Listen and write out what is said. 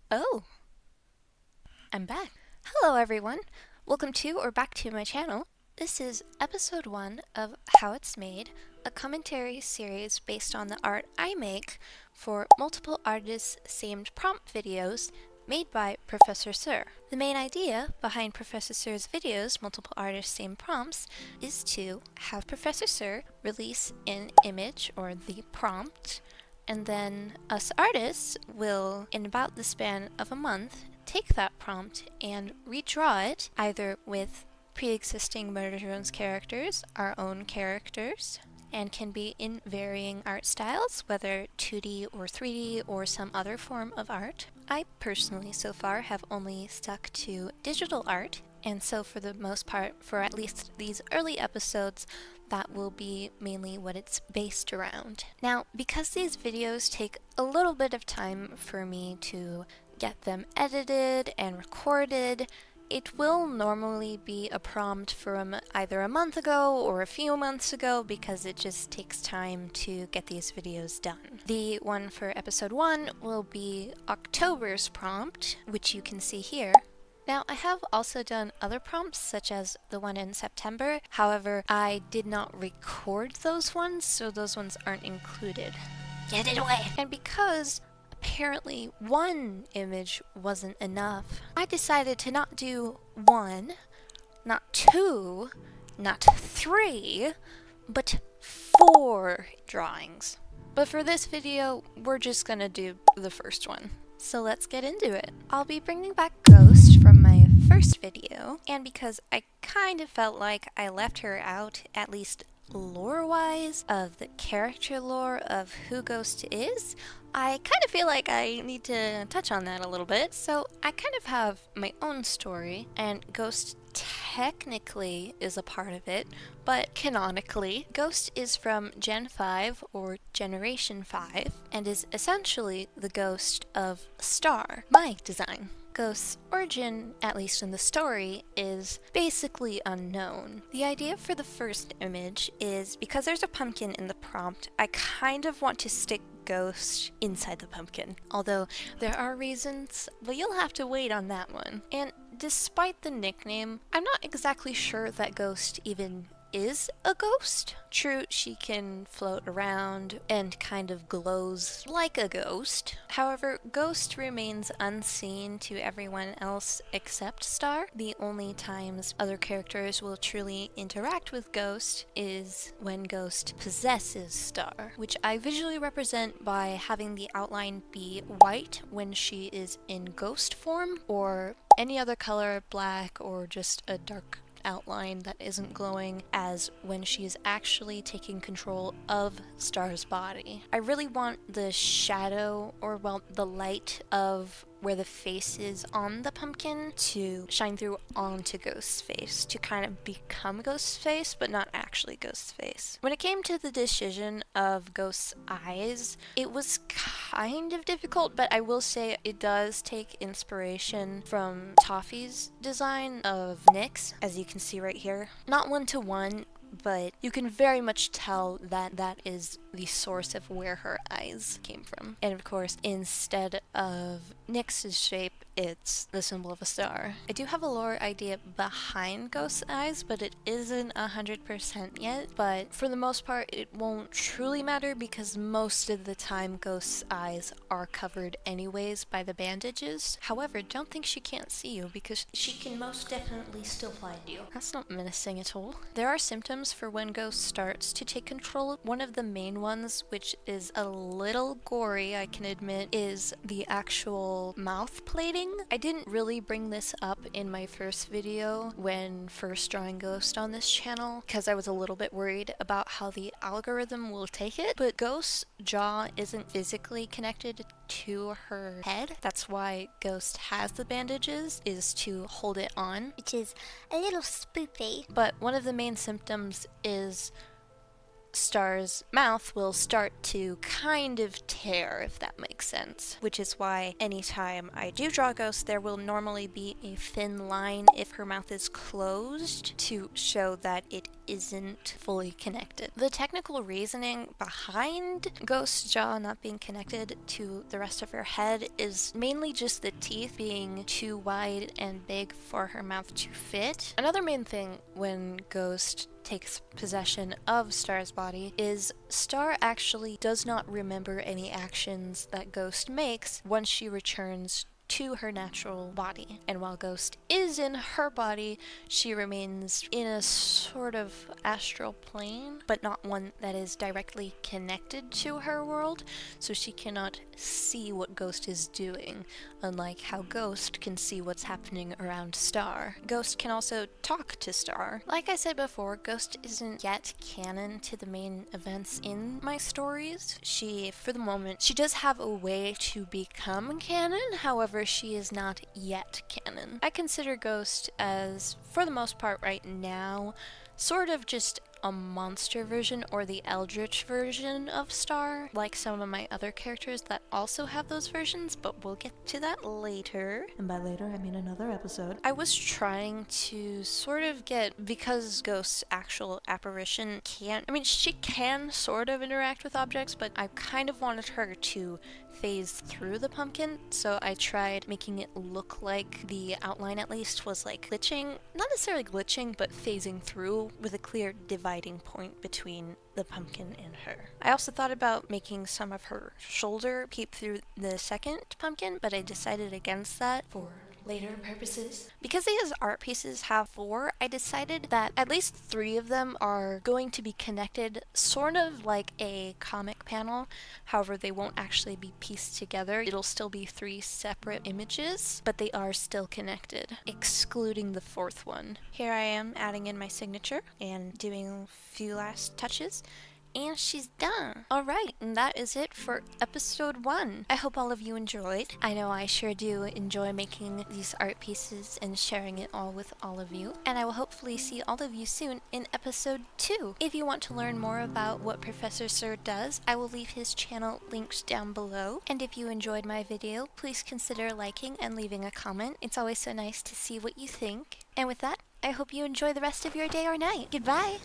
Oh, I'm back. Hello everyone. Welcome to or back to my channel. This is episode 1 of How It's Made, a commentary series based on the art I make for multiple artists themed prompt videos made by Professor Sir. The main idea behind Professor Sir's videos, multiple artist themed prompts, is to have Professor Sir release an image or the prompt, and then us artists will, in about the span of a month, take that prompt and redraw it either with pre-existing Murder Drones characters, our own characters, and can be in varying art styles, whether 2D or 3D or some other form of art. I personally so far have only stuck to digital art, and so for the most part, for at least these early episodes, that will be mainly what it's based around. Now, because these videos take a little bit of time for me to get them edited and recorded, it will normally be a prompt from either a month ago or a few months ago because it just takes time to get these videos done. The one for episode 1 will be October's prompt, which you can see here. Now, I have also done other prompts, such as the one in September. However, I did not record those ones, so those ones aren't included. Get it away! And because apparently one image wasn't enough, I decided to not do 1, not 2, not 3, but 4 drawings. But for this video, we're just gonna do the first one. So let's get into it. I'll be bringing back Ghost from my first video, and because I kind of felt like I left her out, at least lore-wise, of the character lore of who Ghost is, I kind of feel like I need to touch on that a little bit. So I kind of have my own story, and Ghost technically is a part of it, but canonically, Ghost is from Gen 5 or Generation 5 and is essentially the ghost of Star, my design. Ghost's origin, at least in the story, is basically unknown. The idea for the first image is because there's a pumpkin in the prompt, I kind of want to stick Ghost inside the pumpkin. Although there are reasons, but you'll have to wait on that one. And despite the nickname, I'm not exactly sure that Ghost even is a ghost. True, she can float around and kind of glows like a ghost. However, Ghost remains unseen to everyone else except Star. The only times other characters will truly interact with Ghost is when Ghost possesses Star, which I visually represent by having the outline be white when she is in ghost form, or any other color, black, or just a dark outline that isn't glowing, as when she is actually taking control of Star's body. I really want the shadow, or well, the light of where the face is on the pumpkin to shine through onto Ghost's face, to kind of become Ghost's face, but not actually Ghost's face. When it came to the decision of Ghost's eyes, it was kind of difficult, but I will say it does take inspiration from Toffee's design of Nyx, as you can see right here. Not 1-to-1, but you can very much tell that that is the source of where her eyes came from. And of course, instead of Nyx's shape, it's the symbol of a star. I do have a lore idea behind Ghost's eyes, but it isn't 100% yet. But for the most part, it won't truly matter because most of the time Ghost's eyes are covered anyways by the bandages. However, don't think she can't see you because she can most definitely still find you. That's not menacing at all. There are symptoms for when Ghost starts to take control. One of the main ones, which is a little gory, I can admit, is the actual mouth plating. I didn't really bring this up in my first video when first drawing Ghost on this channel because I was a little bit worried about how the algorithm will take it, but Ghost's jaw isn't physically connected to her head. That's why Ghost has the bandages, is to hold it on, which is a little spoopy. but one of the main symptoms is Star's mouth will start to kind of tear, if that makes sense. Which is why anytime I do draw Ghost, there will normally be a thin line if her mouth is closed to show that it isn't fully connected. The technical reasoning behind Ghost's jaw not being connected to the rest of her head is mainly just the teeth being too wide and big for her mouth to fit. Another main thing when Ghost takes possession of Star's body is Star actually does not remember any actions that Ghost makes once she returns to her natural body. And while Ghost is in her body, she remains in a sort of astral plane, but not one that is directly connected to her world, so she cannot see what Ghost is doing, unlike how Ghost can see what's happening around Star. Ghost can also talk to Star. Like I said before, Ghost isn't yet canon to the main events in my stories. For the moment, she does have a way to become canon, however, she is not yet canon. I consider Ghost as, for the most part right now, sort of just a monster version or the eldritch version of Star, like some of my other characters that also have those versions, but we'll get to that later. And by later, I mean another episode. I was trying to sort of get, because Ghost's actual apparition she can sort of interact with objects, but I kind of wanted her to phase through the pumpkin, so I tried making it look like the outline at least was like glitching, not necessarily glitching, but phasing through with a clear dividing point between the pumpkin and her. I also thought about making some of her shoulder peep through the second pumpkin, but I decided against that for later purposes. Because these art pieces have 4, I decided that at least 3 of them are going to be connected, sort of like a comic panel. However, they won't actually be pieced together. It'll still be 3 separate images, but they are still connected, excluding the 4th one. Here I am adding in my signature and doing a few last touches. And she's done. Alright, and that is it for episode 1. I hope all of you enjoyed. I know I sure do enjoy making these art pieces and sharing it all with all of you. And I will hopefully see all of you soon in episode 2. If you want to learn more about what Professor Sir does, I will leave his channel linked down below. And if you enjoyed my video, please consider liking and leaving a comment. It's always so nice to see what you think. And with that, I hope you enjoy the rest of your day or night. Goodbye!